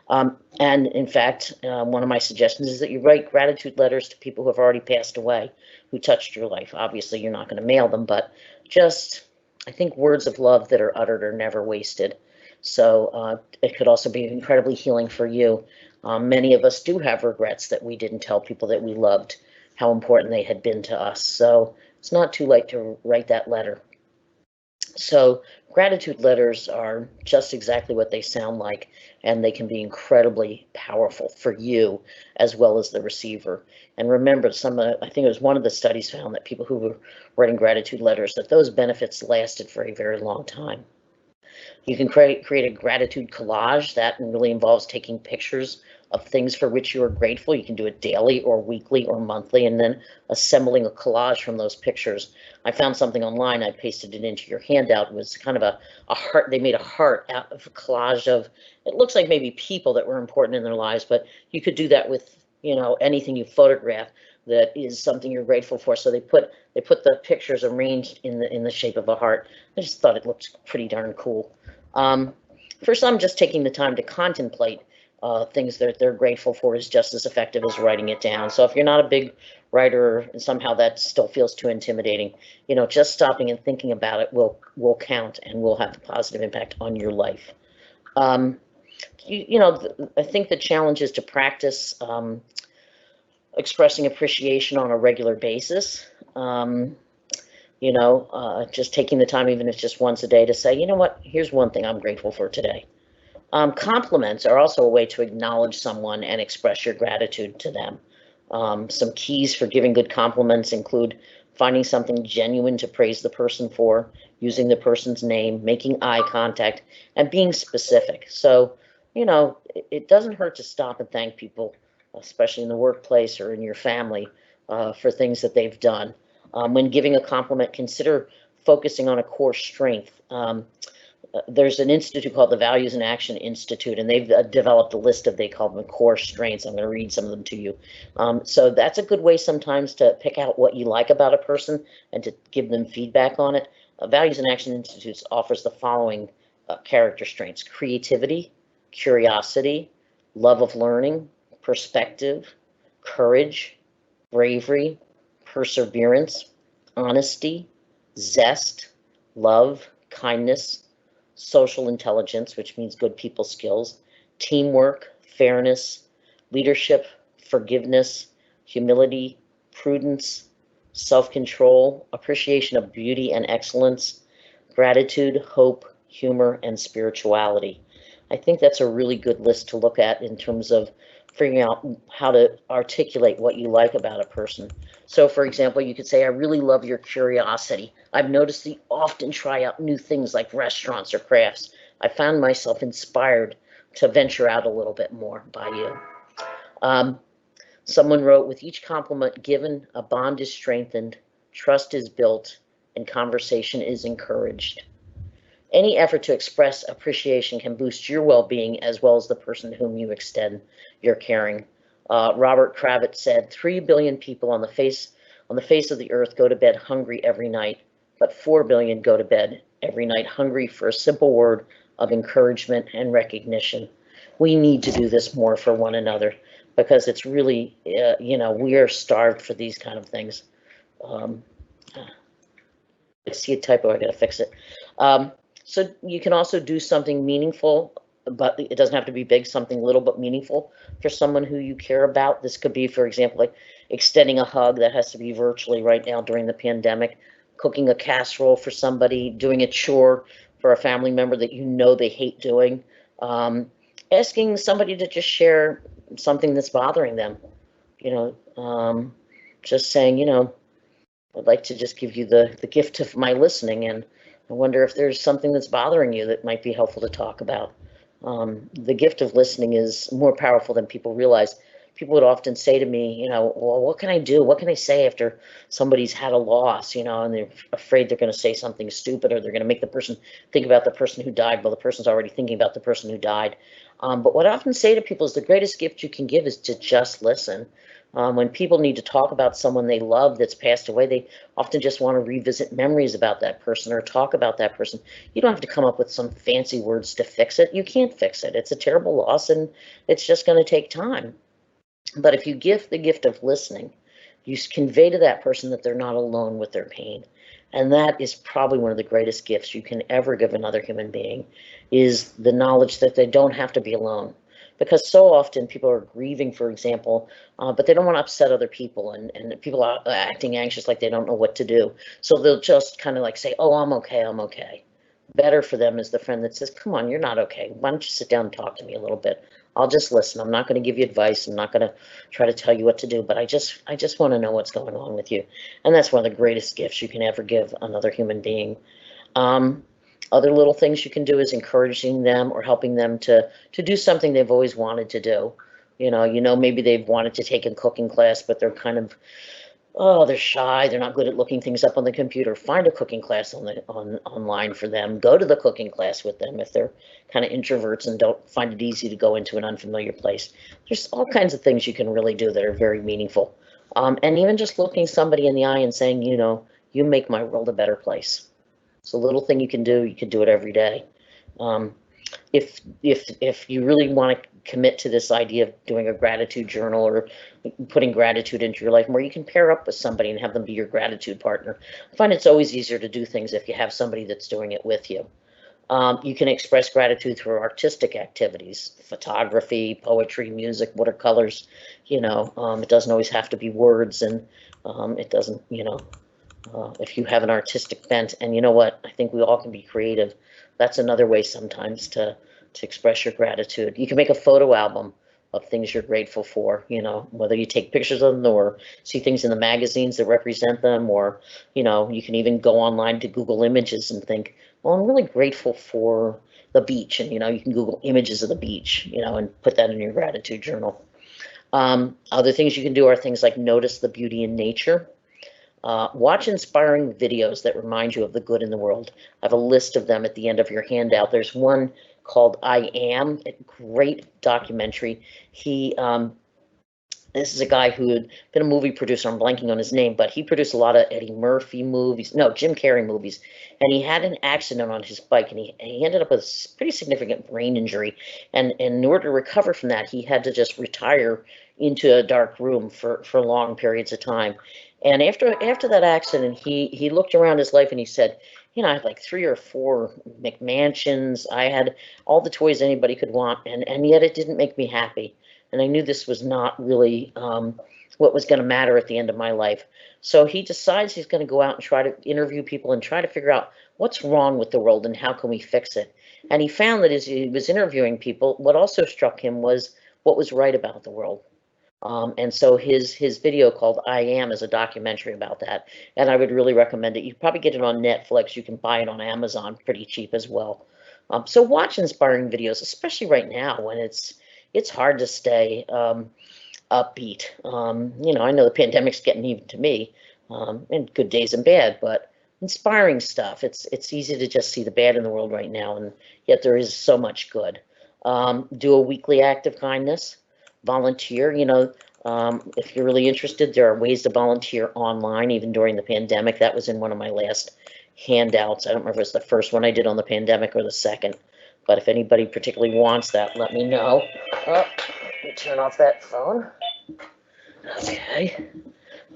And in fact, one of my suggestions is that you write gratitude letters to people who have already passed away, who touched your life. Obviously, you're not going to mail them, but I think words of love that are uttered are never wasted. So it could also be incredibly healing for you. Many of us do have regrets that we didn't tell people that we loved how important they had been to us. So it's not too late to write that letter. So gratitude letters are just exactly what they sound like, and they can be incredibly powerful for you as well as the receiver. And remember, I think it was one of the studies found that people who were writing gratitude letters, that those benefits lasted for a very long time. You can create a gratitude collage that really involves taking pictures of things for which you are grateful. You can do it daily or weekly or monthly, and then assembling a collage from those pictures. I found something online, I pasted it into your handout. It was kind of a heart. They made a heart out of a collage of, it looks like maybe people that were important in their lives, but you could do that with, anything you photograph that is something you're grateful for. So they put the pictures arranged in the shape of a heart. I just thought it looked pretty darn cool. For some, just taking the time to contemplate things that they're grateful for is just as effective as writing it down. So if you're not a big writer and somehow that still feels too intimidating, just stopping and thinking about it will count and will have a positive impact on your life. I think the challenge is to practice expressing appreciation on a regular basis. Just taking the time, even if it's just once a day, to say, you know what, here's one thing I'm grateful for today. Compliments are also a way to acknowledge someone and express your gratitude to them. Some keys for giving good compliments include finding something genuine to praise the person for, using the person's name, making eye contact, and being specific. So, it doesn't hurt to stop and thank people, especially in the workplace or in your family, for things that they've done. When giving a compliment, consider focusing on a core strength. There's an institute called the Values in Action Institute, and they've developed a list they call them core strengths. I'm going to read some of them to you. So that's a good way sometimes to pick out what you like about a person and to give them feedback on it. Values in Action Institute offers the following character strengths: creativity, curiosity, love of learning, perspective, courage, bravery, perseverance, honesty, zest, love, kindness, social intelligence, which means good people skills, teamwork, fairness, leadership, forgiveness, humility, prudence, self-control, appreciation of beauty and excellence, gratitude, hope, humor, and spirituality. I think that's a really good list to look at in terms of figuring out how to articulate what you like about a person. So, for example, you could say, I really love your curiosity. I've noticed that you often try out new things like restaurants or crafts. I found myself inspired to venture out a little bit more by you. Someone wrote, with each compliment given, a bond is strengthened, trust is built, and conversation is encouraged. Any effort to express appreciation can boost your well-being as well as the person to whom you extend your caring. Robert Kravitz said, 3 billion people on the face of the earth go to bed hungry every night, but 4 billion go to bed every night hungry for a simple word of encouragement and recognition. We need to do this more for one another because it's really, we are starved for these kind of things. I see a typo, I gotta fix it. So you can also do something meaningful, but it doesn't have to be big, something little but meaningful for someone who you care about. This could be, for example, like extending a hug. That has to be virtually right now during the pandemic, cooking a casserole for somebody, doing a chore for a family member that they hate doing, asking somebody to just share something that's bothering them, just saying, I'd like to just give you the gift of my listening, and I wonder if there's something that's bothering you that might be helpful to talk about. The gift of listening is more powerful than people realize. People would often say to me, well, what can I do? What can I say after somebody's had a loss, and they're afraid they're going to say something stupid, or they're going to make the person think about the person who died. Well, the person's already thinking about the person who died. But what I often say to people is the greatest gift you can give is to just listen. When people need to talk about someone they love that's passed away, they often just want to revisit memories about that person or talk about that person. You don't have to come up with some fancy words to fix it. You can't fix it. It's a terrible loss, and it's just going to take time. But if you give the gift of listening, you convey to that person that they're not alone with their pain. And that is probably one of the greatest gifts you can ever give another human being, is the knowledge that they don't have to be alone. Because so often people are grieving, for example, but they don't want to upset other people, and people are acting anxious like they don't know what to do. So they'll just kind of like say, oh, I'm okay, I'm okay. Better for them is the friend that says, come on, you're not okay. Why don't you sit down and talk to me a little bit? I'll just listen. I'm not going to give you advice. I'm not going to try to tell you what to do, but I just want to know what's going on with you. And that's one of the greatest gifts you can ever give another human being. Um, Other little things you can do is encouraging them or helping them to do something they've always wanted to do. Maybe they've wanted to take a cooking class, but they're kind of, they're shy. They're not good at looking things up on the computer. Find a cooking class online for them. Go to the cooking class with them if they're kind of introverts and don't find it easy to go into an unfamiliar place. There's all kinds of things you can really do that are very meaningful. And even just looking somebody in the eye and saying, you make my world a better place. It's a little thing you can do. You can do it every day. Um, if you really want to commit to this idea of doing a gratitude journal or putting gratitude into your life, where you can pair up with somebody and have them be your gratitude partner. I find it's always easier to do things if you have somebody that's doing it with you. You can express gratitude through artistic activities, photography, poetry, music, watercolors. It doesn't always have to be words, and it doesn't, if you have an artistic bent, and you know what, I think we all can be creative. That's another way sometimes to express your gratitude. You can make a photo album of things you're grateful for, whether you take pictures of them or see things in the magazines that represent them, or, you can even go online to Google Images and think, well, I'm really grateful for the beach. And, you can Google images of the beach, and put that in your gratitude journal. Other things you can do are things like notice the beauty in nature. Watch inspiring videos that remind you of the good in the world. I have a list of them at the end of your handout. There's one called I Am, a great documentary. This is a guy who had been a movie producer. I'm blanking on his name, but he produced a lot of Eddie Murphy movies, no, Jim Carrey movies. And he had an accident on his bike, and he ended up with a pretty significant brain injury. And in order to recover from that, he had to just retire into a dark room for long periods of time. And after that accident, he looked around his life and he said, I had like 3 or 4 McMansions. I had all the toys anybody could want, and yet it didn't make me happy. And I knew this was not really what was going to matter at the end of my life. So he decides he's going to go out and try to interview people and try to figure out what's wrong with the world and how can we fix it. And he found that as he was interviewing people, what also struck him was what was right about the world. And so his video called I Am is a documentary about that, and I would really recommend it. You probably get it on Netflix. You can buy it on Amazon pretty cheap as well. So watch inspiring videos, especially right now when it's hard to stay upbeat. I know the pandemic's getting even to me, and good days and bad, but inspiring stuff. It's easy to just see the bad in the world right now, and yet there is so much good. Do a weekly act of kindness. Volunteer. If you're really interested, there are ways to volunteer online, even during the pandemic. That was in one of my last handouts. I don't remember if it's the first one I did on the pandemic or the second, but if anybody particularly wants that, let me know. Oh, let me turn off that phone. Okay.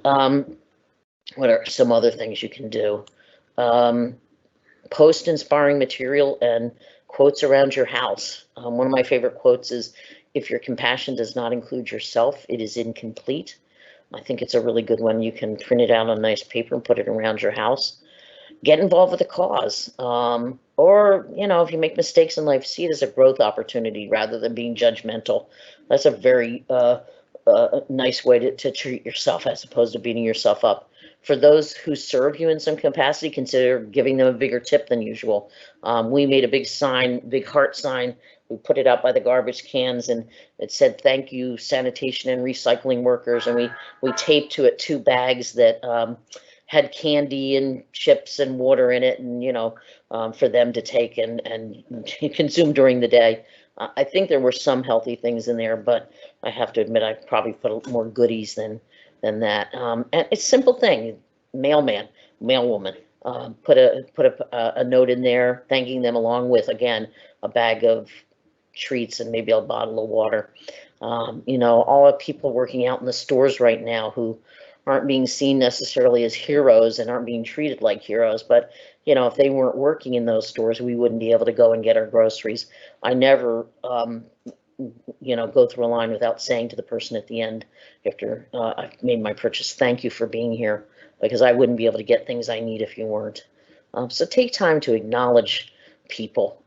What are some other things you can do? Post inspiring material and quotes around your house. One of my favorite quotes is, if your compassion does not include yourself, it is incomplete. I think it's a really good one. You can print it out on nice paper and put it around your house. get involved with a cause. Or, if you make mistakes in life, see it as a growth opportunity rather than being judgmental. That's a very nice way to treat yourself as opposed to beating yourself up. For those who serve you in some capacity, consider giving them a bigger tip than usual. We made a big sign, big heart sign. We put it out by the garbage cans, and it said, "Thank you, sanitation and recycling workers." And we taped to it 2 bags that had candy and chips and water in it, and for them to take and consume during the day. I think there were some healthy things in there, but I have to admit I probably put more goodies than that. And it's a simple thing. Mailman, mailwoman, put a note in there thanking them, along with, again, a bag of treats and maybe a bottle of water. All the people working out in the stores right now who aren't being seen necessarily as heroes and aren't being treated like heroes, but if they weren't working in those stores, we wouldn't be able to go and get our groceries. I never go through a line without saying to the person at the end, after I've made my purchase, "Thank you for being here," because I wouldn't be able to get things I need if you weren't. So take time to acknowledge people.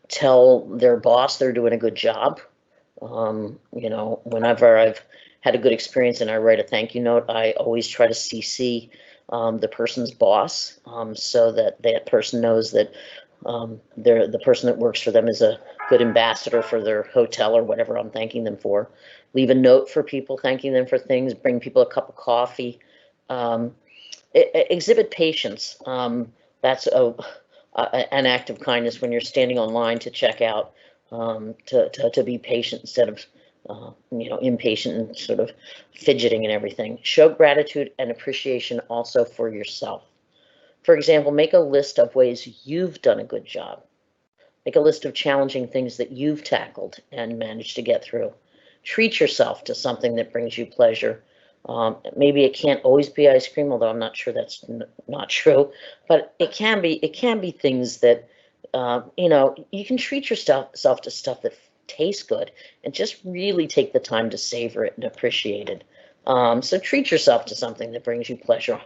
Tell their boss they're doing a good job. Whenever I've had a good experience and I write a thank you note, I always try to CC the person's boss, so that that person knows that the person that works for them is a good ambassador for their hotel or whatever I'm thanking them for. Leave a note for people, thanking them for things. Bring people a cup of coffee. Exhibit patience. That's an act of kindness when you're standing online to check out. To be patient instead of impatient and sort of fidgeting and everything. Show gratitude and appreciation also for yourself. For example, make a list of ways you've done a good job. Make a list of challenging things that you've tackled and managed to get through. Treat yourself to something that brings you pleasure. Maybe it can't always be ice cream, although I'm not sure that's not true, but it can be. It can be things that you can treat yourself to stuff that tastes good, and just really take the time to savor it and appreciate it. So treat yourself to something that brings you pleasure,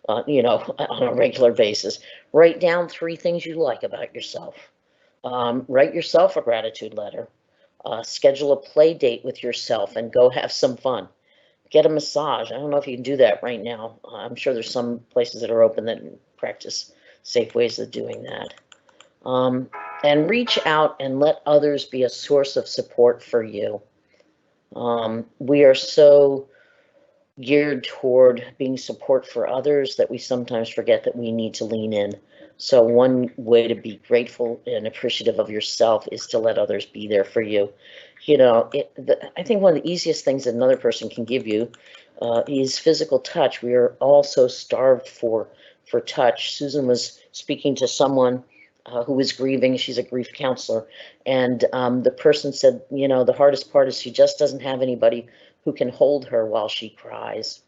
on a regular basis. Write down 3 things you like about yourself. Write yourself a gratitude letter. Schedule a play date with yourself and go have some fun. Get a massage. I don't know if you can do that right now. I'm sure there's some places that are open that practice safe ways of doing that. And reach out and let others be a source of support for you. We are so geared toward being support for others that we sometimes forget that we need to lean in. So one way to be grateful and appreciative of yourself is to let others be there for you. I think one of the easiest things that another person can give you is physical touch. We are all so starved for touch. Susan was speaking to someone who was grieving. She's a grief counselor, and the person said, the hardest part is she just doesn't have anybody who can hold her while she cries.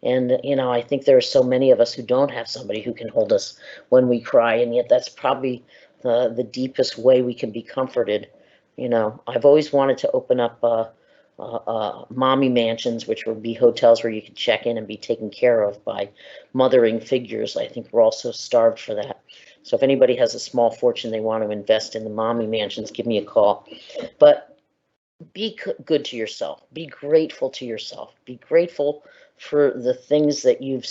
And I think there are so many of us who don't have somebody who can hold us when we cry, and yet that's probably the deepest way we can be comforted. I've always wanted to open up mommy mansions, which would be hotels where you could check in and be taken care of by mothering figures. I think we're all so starved for that. So if anybody has a small fortune they want to invest in the mommy mansions, give me a call. But be good to yourself. Be grateful to yourself. Be grateful for the things that you've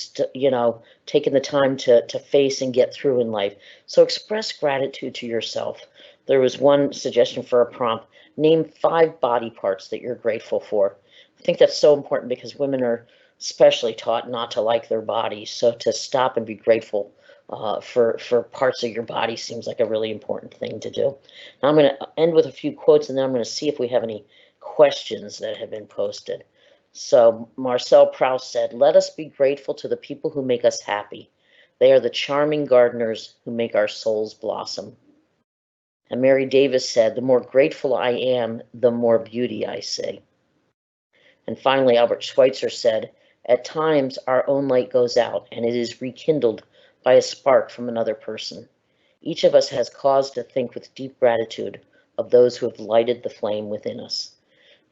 taken the time to face and get through in life. So express gratitude to yourself. There was one suggestion for a prompt: name 5 body parts that you're grateful for. I think that's so important because women are especially taught not to like their bodies. So to stop and be grateful for parts of your body seems like a really important thing to do. Now I'm going to end with a few quotes, and then I'm going to see if we have any questions that have been posted. So Marcel Proust said, "Let us be grateful to the people who make us happy. They are the charming gardeners who make our souls blossom." And Mary Davis said, "The more grateful I am, the more beauty I see." And finally, Albert Schweitzer said, "At times our own light goes out and it is rekindled by a spark from another person. Each of us has cause to think with deep gratitude of those who have lighted the flame within us.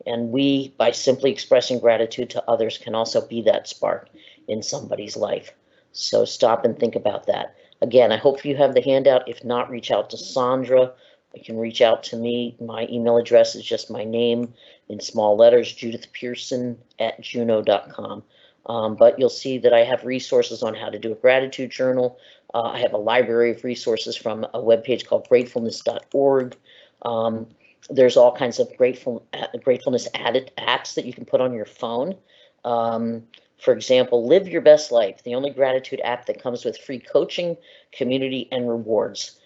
And we, by simply expressing gratitude to others, can also be that spark in somebody's life." So stop and think about that. Again, I hope you have the handout. If not, reach out to Sandra. You can reach out to me. My email address is just my name in small letters, judithpearson@juno.com. But you'll see that I have resources on how to do a gratitude journal. I have a library of resources from a webpage called gratefulness.org. There's all kinds of gratefulness added apps that you can put on your phone. For example, Live Your Best Life, the only gratitude app that comes with free coaching, community, and rewards.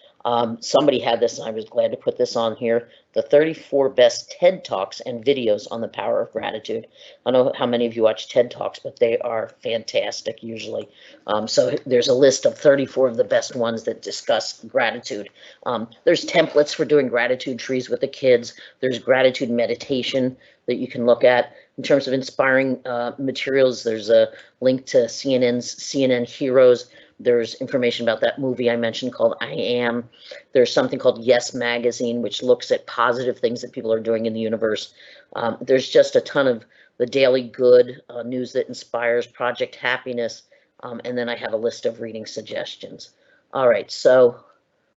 Somebody had this, and I was glad to put this on here. The 34 best TED Talks and videos on the power of gratitude. I don't know how many of you watch TED Talks, but they are fantastic usually. So there's a list of 34 of the best ones that discuss gratitude. There's templates for doing gratitude trees with the kids. There's gratitude meditation that you can look at. In terms of inspiring materials, there's a link to CNN's CNN Heroes. There's information about that movie I mentioned called I Am. There's something called Yes Magazine, which looks at positive things that people are doing in the universe. There's just a ton of the Daily Good, news that inspires, Project Happiness, and then I have a list of reading suggestions. All right, so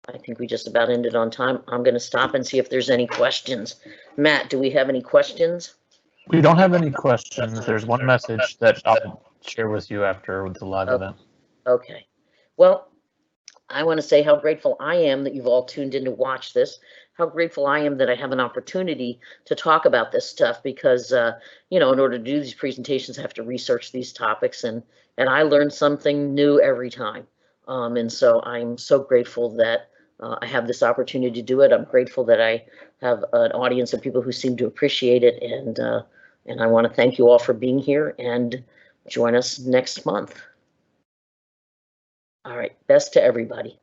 I think we just about ended on time. I'm going to stop and see if there's any questions. Matt, do we have any questions? We don't have any questions. There's one message that I'll share with you after the live event. Okay. Well, I want to say how grateful I am that you've all tuned in to watch this. How grateful I am that I have an opportunity to talk about this stuff because, in order to do these presentations, I have to research these topics and I learn something new every time. And so I'm so grateful that I have this opportunity to do it. I'm grateful that I have an audience of people who seem to appreciate it. And I want to thank you all for being here and join us next month. All right, best to everybody.